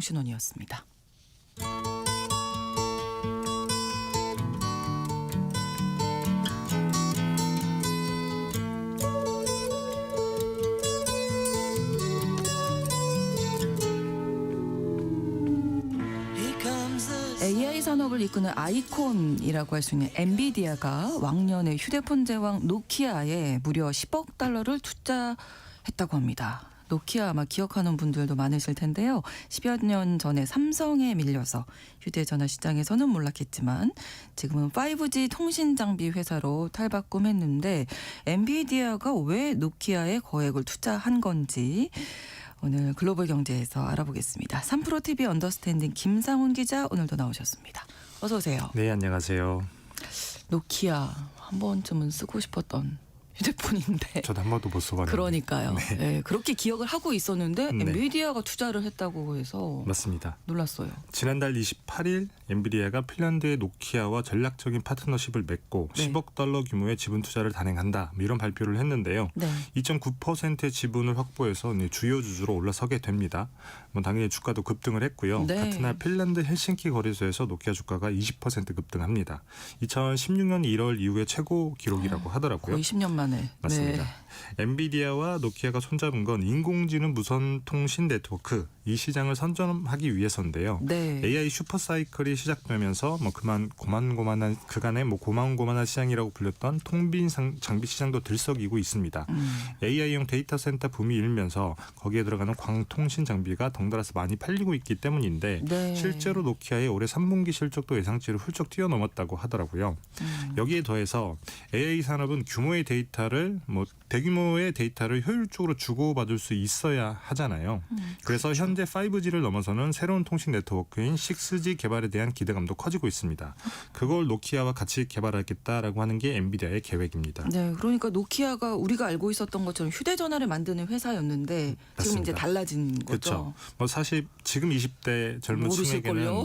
신원이었습니다. AI 산업을 이끄는 아이콘이라고 할 수 있는 엔비디아가 왕년의 휴대폰 제왕 노키아에 무려 10억 달러를 투자했다고 합니다. 노키아 아마 기억하는 분들도 많으실 텐데요. 10여 년 전에 삼성에 밀려서 휴대전화 시장에서는 몰락했지만 지금은 5G 통신 장비 회사로 탈바꿈했는데 엔비디아가 왜 노키아에 거액을 투자한 건지 오늘 글로벌 경제에서 알아보겠습니다. 3프로TV 언더스탠딩 김상훈 기자 오늘도 나오셨습니다. 어서 오세요. 네, 안녕하세요. 노키아 한 번쯤은 쓰고 싶었던 휴대폰인데. 저도 한 번도 못 써봤는데. 그러니까요. 네. 네, 그렇게 기억을 하고 있었는데 네. 엔비디아가 투자를 했다고 해서 맞습니다. 놀랐어요. 지난달 28일 엔비디아가 핀란드의 노키아와 전략적인 파트너십을 맺고 네. 10억 달러 규모의 지분 투자를 단행한다. 이런 발표를 했는데요. 네. 2.9%의 지분을 확보해서 주요 주주로 올라서게 됩니다. 당연히 주가도 급등을 했고요. 네. 같은 날 핀란드 헬싱키 거래소에서 노키아 주가가 20% 급등합니다. 2016년 1월 이후에 최고 기록이라고 하더라고요. 거의 10년 만에. 맞습니다. 네. 엔비디아와 노키아가 손잡은 건 인공지능 무선 통신 네트워크 이 시장을 선점하기 위해서인데요. 네. AI 슈퍼사이클이 시작되면서 고만고만한 시장이라고 불렸던 통빈 장비 시장도 들썩이고 있습니다. AI용 데이터 센터 붐이 일면서 거기에 들어가는 광통신 장비가 덩달아서 많이 팔리고 있기 때문인데 네. 실제로 노키아의 올해 3분기 실적도 예상치를 훌쩍 뛰어넘었다고 하더라고요. 여기에 더해서 AI 산업은 대규모의 데이터를 효율적으로 주고받을 수 있어야 하잖아요. 그래서 그렇죠. 현재 5G를 넘어서는 새로운 통신 네트워크인 6G 개발에 대한 기대감도 커지고 있습니다. 그걸 노키아와 같이 개발하겠다라고 하는 게 엔비디아의 계획입니다. 네, 그러니까 노키아가 우리가 알고 있었던 것처럼 휴대전화를 만드는 회사였는데 지금 맞습니다. 이제 달라진 거죠. 그렇죠. 사실 지금 20대 젊은 층에게는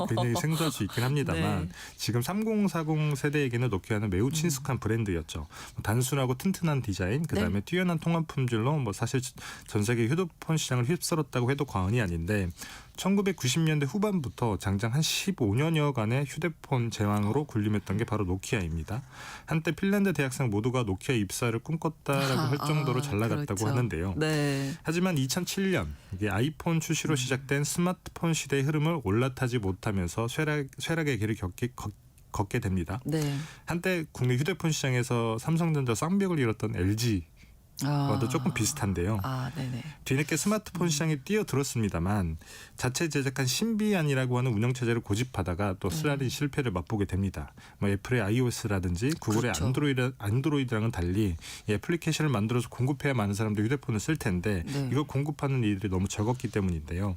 굉장히 생소할 수 있긴 합니다만 네. 지금 3040 세대에게는 노키아는 매우 친숙한 브랜드였죠. 단순하고 튼튼한 디자인, 그다음에 네. 뛰어난 통합 품질로 사실 전 세계 휴대폰 시장을 휩쓸었다고 해도 과언이 아닌데 1990년대 후반부터 장장 한 15년여간의 휴대폰 제왕으로 군림했던 게 바로 노키아입니다. 한때 핀란드 대학생 모두가 노키아 입사를 꿈꿨다라고 할 정도로 잘 나갔다고 그렇죠. 하는데요. 네. 하지만 2007년 이게 아이폰 출시로 시작된 스마트폰 시대의 흐름을 올라타지 못하면서 쇠락의 길을 걷게 됩니다. 네. 한때 국내 휴대폰 시장에서 삼성전자 쌍벽을 이뤘던 LG와도 조금 비슷한데요. 네네. 뒤늦게 스마트폰 시장에 뛰어들었습니다만 자체 제작한 신비안이라고 하는 운영체제를 고집하다가 또 쓰라린 실패를 맛보게 됩니다. 애플의 iOS라든지 구글의 그렇죠. 안드로이드랑은 달리 이 애플리케이션을 만들어서 공급해야 많은 사람들이 휴대폰을 쓸 텐데 네. 이걸 공급하는 일들이 너무 적었기 때문인데요.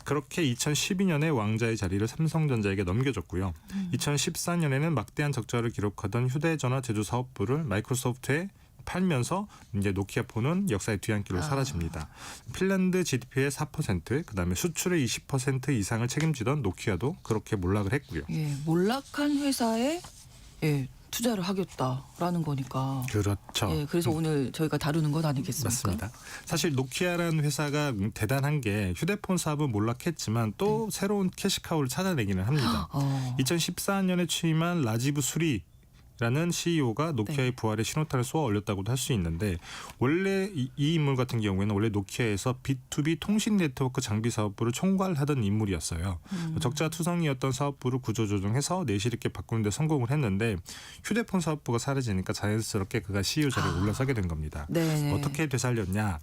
그렇게 2012년에 왕자의 자리를 삼성전자에게 넘겨줬고요. 2014년에는 막대한 적자를 기록하던 휴대전화 제조 사업부를 마이크로소프트에 팔면서 이제 노키아 폰은 역사의 뒤안길로 사라집니다. 핀란드 GDP의 4%, 그다음에 수출의 20% 이상을 책임지던 노키아도 그렇게 몰락을 했고요. 예, 몰락한 회사에 투자를 하겠다라는 거니까. 그렇죠. 예, 그래서 오늘 저희가 다루는 것 아니겠습니까? 맞습니다. 사실 노키아라는 회사가 대단한 게 휴대폰 사업은 몰락했지만 또 새로운 캐시카우를 찾아내기는 합니다. 2014년에 취임한 라지브 수리 라는 CEO가 노키아의 부활에 신호탄을 쏘아 올렸다고도 할 수 있는데 원래 이 인물 같은 경우에는 원래 노키아에서 B2B 통신 네트워크 장비 사업부를 총괄하던 인물이었어요. 적자투성이었던 사업부를 구조조정해서 내실 있게 바꾸는 데 성공을 했는데 휴대폰 사업부가 사라지니까 자연스럽게 그가 CEO 자리에 올라서게 된 겁니다. 네. 어떻게 되살렸냐.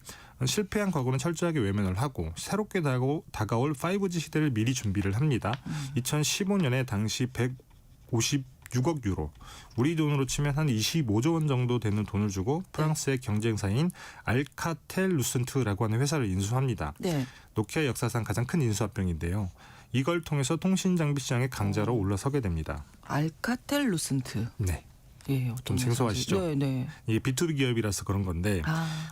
실패한 과거는 철저하게 외면을 하고 새롭게 다가올 5G 시대를 미리 준비를 합니다. 2015년에 당시 156억 유로, 우리 돈으로 치면 한 25조 원 정도 되는 돈을 주고 프랑스의 경쟁사인 알카텔 루센트라고 하는 회사를 인수합니다. 네. 노키아 역사상 가장 큰 인수합병인데요. 이걸 통해서 통신 장비 시장의 강자로 올라서게 됩니다. 알카텔 루센트. 네. 예, 좀 생소하시죠? 네, 네. 이게 B2B 기업이라서 그런 건데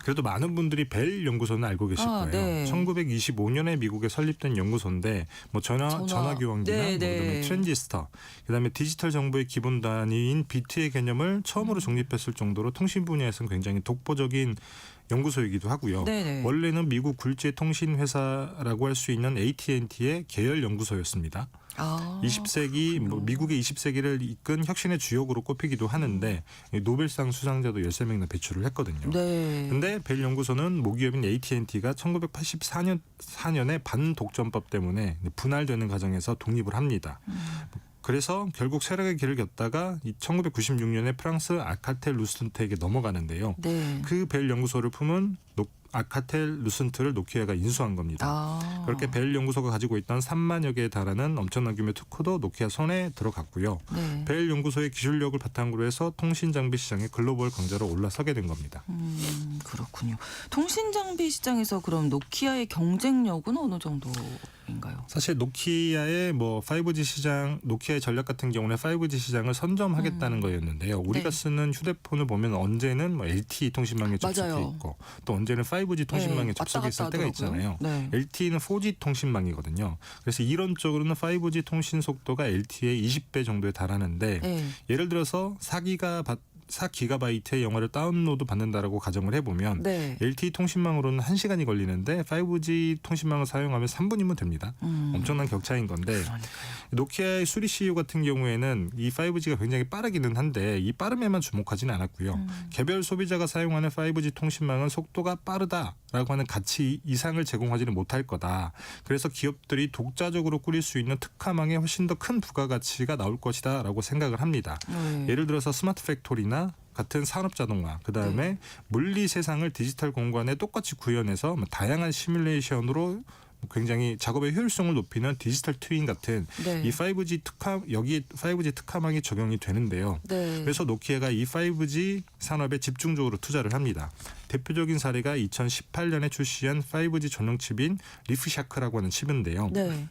그래도 많은 분들이 벨 연구소는 알고 계실 거예요. 네. 1925년에 미국에 설립된 연구소인데 전화 교환기나 그다음에 트랜지스터, 그다음에 디지털 정보의 기본 단위인 비트의 개념을 처음으로 정립했을 정도로 통신 분야에서는 굉장히 독보적인 연구소이기도 하고요. 네네. 원래는 미국 굴지의 통신 회사라고 할 수 있는 AT&T의 계열 연구소였습니다. 20세기 미국의 20세기를 이끈 혁신의 주역으로 꼽히기도 하는데 노벨상 수상자도 13명이나 배출을 했거든요. 네. 근데 벨 연구소는 모기업인 AT&T가 1984년에 반독점법 때문에 분할되는 과정에서 독립을 합니다. 그래서 결국 세력의 길을 걷다가 1996년에 프랑스 알카텔 루슨트에게 넘어가는데요. 네. 그 벨 연구소를 품은 알카텔 루슨트를 노키아가 인수한 겁니다. 그렇게 벨 연구소가 가지고 있던 3만여 개에 달하는 엄청난 규모의 특허도 노키아 손에 들어갔고요. 네. 벨 연구소의 기술력을 바탕으로 해서 통신 장비 시장의 글로벌 강자로 올라서게 된 겁니다. 그렇군요. 통신 장비 시장에서 그럼 노키아의 경쟁력은 어느 정도인가요? 사실 노키아의 5G 시장, 노키아의 전략 같은 경우는 5G 시장을 선점하겠다는 거였는데요. 우리가 네. 쓰는 휴대폰을 보면 언제는 LTE 통신망에 접속해 맞아요. 있고 또 언제는 5G 통신망에 네, 접속해 왔다 있을 갔다 때가 하더라고요. 있잖아요. 네. LTE는 4G 통신망이거든요. 그래서 이론적으로는 5G 통신 속도가 LTE의 20배 정도에 달하는데 네. 예를 들어서 4기가바이트의 영화를 다운로드 받는다라고 가정을 해보면 네. LTE 통신망으로는 1시간이 걸리는데 5G 통신망을 사용하면 3분이면 됩니다. 엄청난 격차인 건데 그러니까요. 노키아의 수리 CEO 같은 경우에는 이 5G가 굉장히 빠르기는 한데 이 빠름에만 주목하지는 않았고요. 개별 소비자가 사용하는 5G 통신망은 속도가 빠르다라고 하는 가치 이상을 제공하지는 못할 거다. 그래서 기업들이 독자적으로 꾸릴 수 있는 특화망에 훨씬 더 큰 부가가치가 나올 것이다 라고 생각을 합니다. 예를 들어서 스마트 팩토리나 같은 산업 자동화, 그다음에 물리 세상을 디지털 공간에 똑같이 구현해서 다양한 시뮬레이션으로 굉장히 작업의 효율성을 높이는 디지털 트윈 같은 네. 이 5G 여기 5G 특화망이 적용이 되는데요. 네. 그래서 노키아가 이 5G 산업에 집중적으로 투자를 합니다. 대표적인 사례가 2018년에 출시한 5G 전용 칩인 리프샤크라고 하는 칩인데요. 네.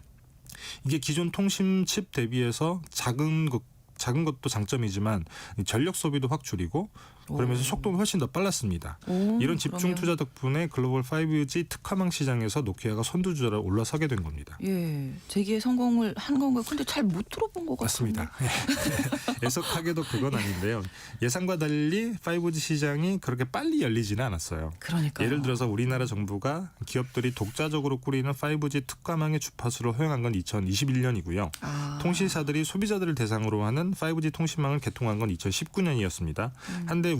이게 기존 통신 칩 대비해서 작은 것도 장점이지만 전력 소비도 확 줄이고 그러면서 속도는 훨씬 더 빨랐습니다. 이런 집중 투자 덕분에 글로벌 5G 특화망 시장에서 노키아가 선두주자로 올라서게 된 겁니다. 예, 재기에 성공을 한 건가요? 근데 잘 못 들어본 것 같습니다. 맞습니다. 애석하게도 그건 아닌데요. 예상과 달리 5G 시장이 그렇게 빨리 열리지는 않았어요. 그러니까 예를 들어서 우리나라 정부가 기업들이 독자적으로 꾸리는 5G 특화망의 주파수를 허용한 건 2021년이고요. 통신사들이 소비자들을 대상으로 하는 5G 통신망을 개통한 건 2019년이었습니다. 한데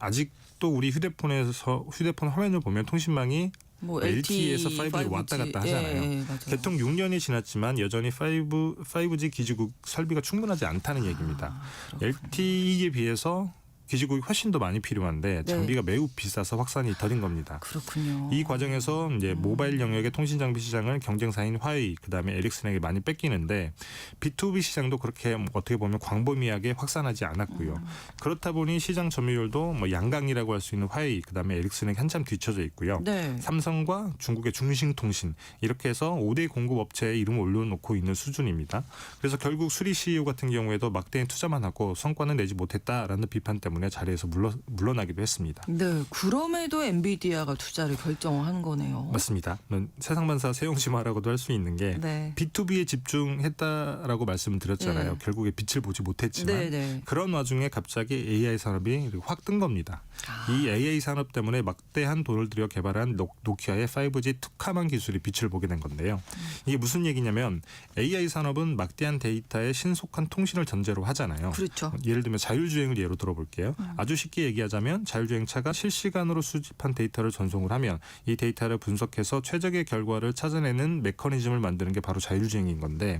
아직도 우리 휴대폰 화면을 보면 통신망이 LTE에서 5G 왔다 갔다 하잖아요. 예, 개통 6년이 지났지만 여전히 5G 기지국 설비가 충분하지 않다는 얘기입니다. LTE에 비해서 기지국이 훨씬 더 많이 필요한데 장비가 매우 비싸서 확산이 더딘 겁니다. 그렇군요. 이 과정에서 이제 모바일 영역의 통신 장비 시장을 경쟁사인 화웨이 그다음에 에릭슨에게 많이 뺏기는데 B2B 시장도 그렇게 어떻게 보면 광범위하게 확산하지 않았고요. 그렇다 보니 시장 점유율도 양강이라고 할 수 있는 화웨이 그다음에 에릭슨에게 한참 뒤쳐져 있고요. 네. 삼성과 중국의 중兴통신 이렇게 해서 5대 공급 업체에 이름을 올려놓고 있는 수준입니다. 그래서 결국 수리 CEO 같은 경우에도 막대한 투자만 하고 성과는 내지 못했다라는 비판 때문에 자리에서 물러나기도 했습니다. 네, 그럼에도 엔비디아가 투자를 결정한 거네요. 맞습니다. 세상만사 세용지마라고도 할 수 있는 게 네. B2B에 집중했다라고 말씀을 드렸잖아요. 네. 결국에 빛을 보지 못했지만 네. 그런 와중에 갑자기 AI 산업이 확 뜬 겁니다. 이 AI 산업 때문에 막대한 돈을 들여 개발한 노키아의 5G 특화망 기술이 빛을 보게 된 건데요. 이게 무슨 얘기냐면 AI 산업은 막대한 데이터의 신속한 통신을 전제로 하잖아요. 그렇죠. 예를 들면 자율주행을 예로 들어볼게요. 아주 쉽게 얘기하자면 자율주행차가 실시간으로 수집한 데이터를 전송을 하면 이 데이터를 분석해서 최적의 결과를 찾아내는 메커니즘을 만드는 게 바로 자율주행인 건데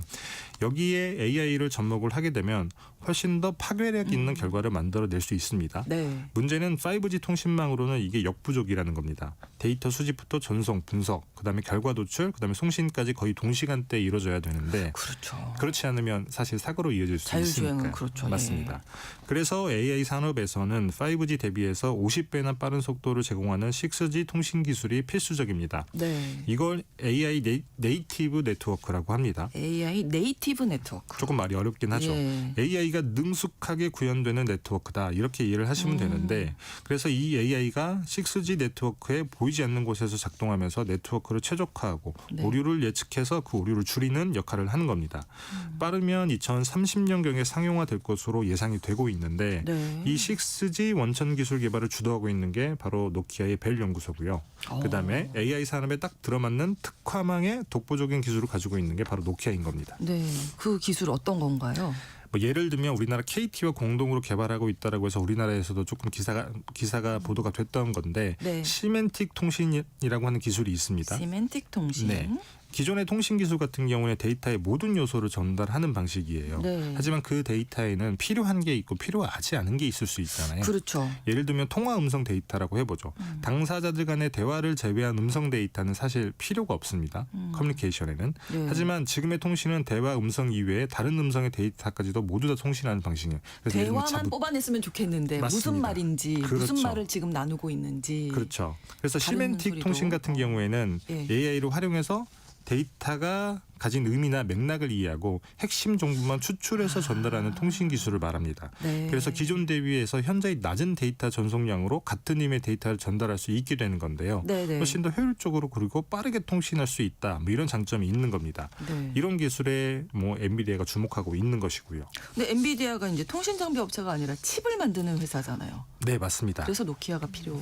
여기에 AI를 접목을 하게 되면 훨씬 더 파괴력 있는 결과를 만들어낼 수 있습니다. 네. 문제는 5G 통신망으로는 이게 역부족이라는 겁니다. 데이터 수집부터 전송, 분석, 그다음에 결과 도출, 그다음에 송신까지 거의 동시간대에 이루어져야 되는데 그렇죠. 그렇지 않으면 사실 사고로 이어질 수 자율주행은 있으니까. 그렇죠. 맞습니다. 네. 그래서 AI 산업에서는 5G 대비해서 50배나 빠른 속도를 제공하는 6G 통신 기술이 필수적입니다. 네. 이걸 AI 네이티브 네트워크라고 합니다. AI 네이티브 네트워크. 조금 말이 어렵긴 하죠. 예. AI가 능숙하게 구현되는 네트워크다 이렇게 이해를 하시면 되는데 그래서 이 AI가 6G 네트워크에 보이지 않는 곳에서 작동하면서 네트워크를 최적화하고 네. 오류를 예측해서 그 오류를 줄이는 역할을 하는 겁니다. 빠르면 2030년경에 상용화될 것으로 예상이 되고 있는데 네. 이 6G 원천 기술 개발을 주도하고 있는 게 바로 노키아의 벨 연구소고요. 그다음에 AI 산업에 딱 들어맞는 특화망의 독보적인 기술을 가지고 있는 게 바로 노키아인 겁니다. 네, 그 기술 어떤 건가요? 뭐 예를 들면 우리나라 KT와 공동으로 개발하고 있다라고 해서 우리나라에서도 조금 기사가 보도가 됐던 건데 네. 시멘틱 통신이라고 하는 기술이 있습니다. 시멘틱 통신. 네. 기존의 통신 기술 같은 경우에 데이터의 모든 요소를 전달하는 방식이에요. 네. 하지만 그 데이터에는 필요한 게 있고 필요하지 않은 게 있을 수 있잖아요. 그렇죠. 예를 들면 통화 음성 데이터라고 해보죠. 당사자들 간의 대화를 제외한 음성 데이터는 사실 필요가 없습니다. 커뮤니케이션에는. 네. 하지만 지금의 통신은 대화 음성 이외에 다른 음성의 데이터까지도 모두 다 통신하는 방식이에요. 그래서 예를 들면 대화만 뽑아냈으면 좋겠는데 맞습니다. 무슨 말인지 그렇죠. 무슨 말을 지금 나누고 있는지. 그렇죠. 그래서 다른 시멘틱 소리도. 통신 같은 경우에는 예. AI를 활용해서 데이터가 가진 의미나 맥락을 이해하고 핵심 정보만 추출해서 전달하는 통신 기술을 말합니다. 네. 그래서 기존 대비해서 현재의 낮은 데이터 전송량으로 같은 의미의 데이터를 전달할 수 있게 되는 건데요. 네네. 훨씬 더 효율적으로 그리고 빠르게 통신할 수 있다. 뭐 이런 장점이 있는 겁니다. 네. 이런 기술에 뭐 엔비디아가 주목하고 있는 것이고요. 근데 엔비디아가 이제 통신 장비 업체가 아니라 칩을 만드는 회사잖아요. 네, 맞습니다. 그래서 노키아가 필요.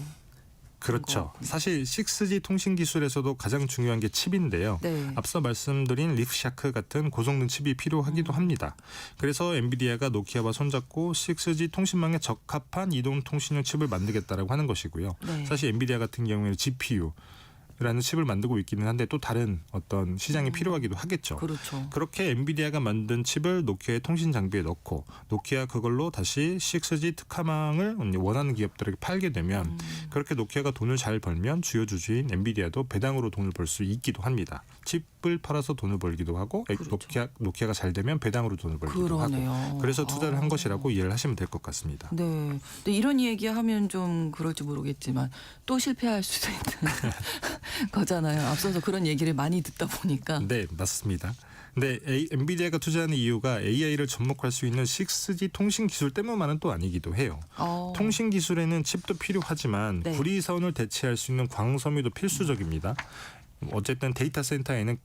그렇죠. 같군요. 사실 6G 통신 기술에서도 가장 중요한 게 칩인데요. 네. 앞서 말씀드린 리프샤크 같은 고성능 칩이 필요하기도 합니다. 그래서 엔비디아가 노키아와 손잡고 6G 통신망에 적합한 이동 통신용 칩을 만들겠다라고 하는 것이고요. 네. 사실 엔비디아 같은 경우에는 GPU라는 칩을 만들고 있기는 한데 또 다른 어떤 시장이 필요하기도 하겠죠. 그렇죠. 그렇게 엔비디아가 만든 칩을 노키아의 통신 장비에 넣고 노키아 그걸로 다시 6G 특화망을 원하는 기업들에게 팔게 되면 그렇게 노키아가 돈을 잘 벌면 주요 주주인 엔비디아도 배당으로 돈을 벌 수 있기도 합니다. 칩을 팔아서 돈을 벌기도 하고 그렇죠. 노키아가 잘 되면 배당으로 돈을 벌기도 그러네요. 하고 그래서 투자를 한 것이라고 이해를 하시면 될 것 같습니다. 네. 근데 이런 얘기하면 좀 그럴지 모르겠지만 또 실패할 수도 있는 거잖아요. 앞서서 그런 얘기를 많이 듣다 보니까. 네, 맞습니다. 근데 엔비디아가 투자하는 이유가 AI를 접목할 수 있는 6G 통신 기술 때문만은 또 아니기도 해요. 통신 기술에는 칩도 필요하지만 네. 구리선을 대체할 수 있는 광섬유도 필수적입니다. 어쨌든 데이터 센터에는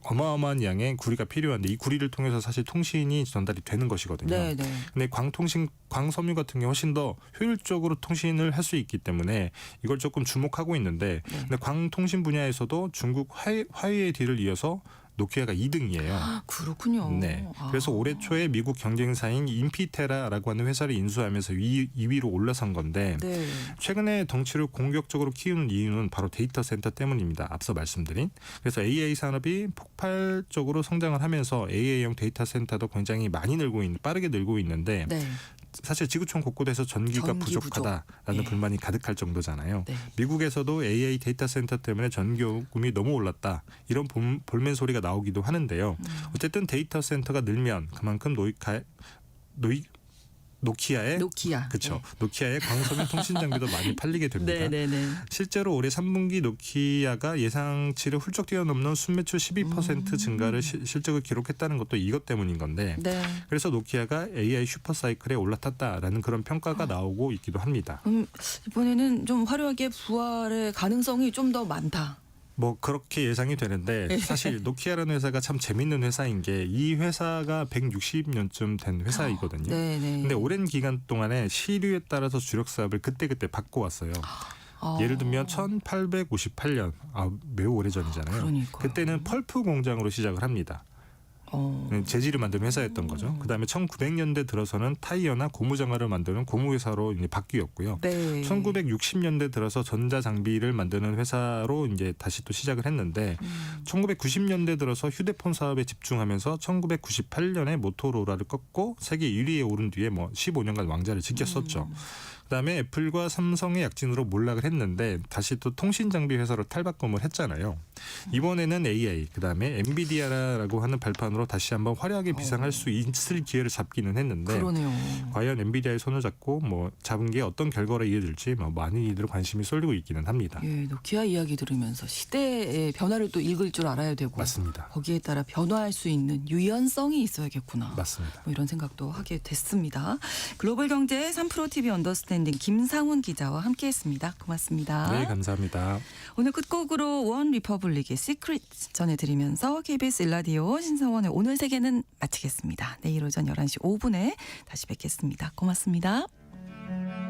어마어마한 양의 구리가 필요한데 이 구리를 통해서 사실 통신이 전달이 되는 것이거든요. 네, 네. 근데 광섬유 같은 경우 훨씬 더 효율적으로 통신을 할 수 있기 때문에 이걸 조금 주목하고 있는데 네. 근데 광통신 분야에서도 중국 화웨이의 뒤를 이어서 노키아가 2등이에요. 그렇군요. 네. 그래서 올해 초에 미국 경쟁사인 인피테라라고 하는 회사를 인수하면서 2위로 올라선 건데 네. 최근에 덩치를 공격적으로 키우는 이유는 바로 데이터 센터 때문입니다. 앞서 말씀드린. 그래서 AI 산업이 폭발적으로 성장을 하면서 AI용 데이터 센터도 굉장히 많이 빠르게 늘고 있는데 네. 사실 지구촌 곳곳에서 전기가 전기 부족하다라는 부족. 예. 불만이 가득할 정도잖아요. 네. 미국에서도 AI 데이터 센터 때문에 전기요금이 너무 올랐다. 이런 볼멘 소리가 나오기도 하는데요. 어쨌든 데이터 센터가 늘면 그만큼 노키아의 노키아. 그렇죠. 노키아의 광섬유 통신 장비도 많이 팔리게 됩니다. 네, 네, 네. 실제로 올해 3분기 노키아가 예상치를 훌쩍 뛰어넘는 순매출 12% 증가를 실적을 기록했다는 것도 이것 때문인 건데 네. 그래서 노키아가 AI 슈퍼사이클에 올라탔다라는 그런 평가가 나오고 있기도 합니다. 이번에는 좀 화려하게 부활의 가능성이 좀 더 많다. 뭐 그렇게 예상이 되는데 사실 노키아라는 회사가 참 재밌는 회사인 게 이 회사가 160년쯤 된 회사이거든요. 네, 네. 근데 오랜 기간 동안에 시류에 따라서 주력 사업을 그때그때 바꿔왔어요. 예를 들면 1858년, 매우 오래전이잖아요. 그러니까요. 그때는 펄프 공장으로 시작을 합니다. 재질을 만드는 회사였던 거죠. 그다음에 1900년대 들어서는 타이어나 고무장화를 만드는 고무회사로 이제 바뀌었고요. 네. 1960년대 들어서 전자장비를 만드는 회사로 이제 다시 또 시작을 했는데 1990년대 들어서 휴대폰 사업에 집중하면서 1998년에 모토로라를 꺾고 세계 1위에 오른 뒤에 뭐 15년간 왕자를 지켰었죠. 그다음에 애플과 삼성의 약진으로 몰락을 했는데 다시 또 통신 장비 회사로 탈바꿈을 했잖아요. 이번에는 AI, 그다음에 엔비디아라고 하는 발판으로 다시 한번 화려하게 비상할 수 있을 기회를 잡기는 했는데 그러네요. 과연 엔비디아의 손을 잡고 뭐 잡은 게 어떤 결과로 이어질지 많은 이들 관심이 쏠리고 있기는 합니다. 예, 노키아 이야기 들으면서 시대의 변화를 또 읽을 줄 알아야 되고 맞습니다. 거기에 따라 변화할 수 있는 유연성이 있어야겠구나. 맞습니다. 뭐 이런 생각도 하게 됐습니다. 글로벌 경제 3프로 TV 언더스탠딩 김상훈 기자와 함께했습니다. 고맙습니다. 네, 감사합니다. 오늘 끝곡으로 원 리퍼블릭의 시크릿 전해드리면서 KBS 일라디오 신성원의 오늘 세계는 마치겠습니다. 내일 오전 11시 5분에 다시 뵙겠습니다. 고맙습니다. 네.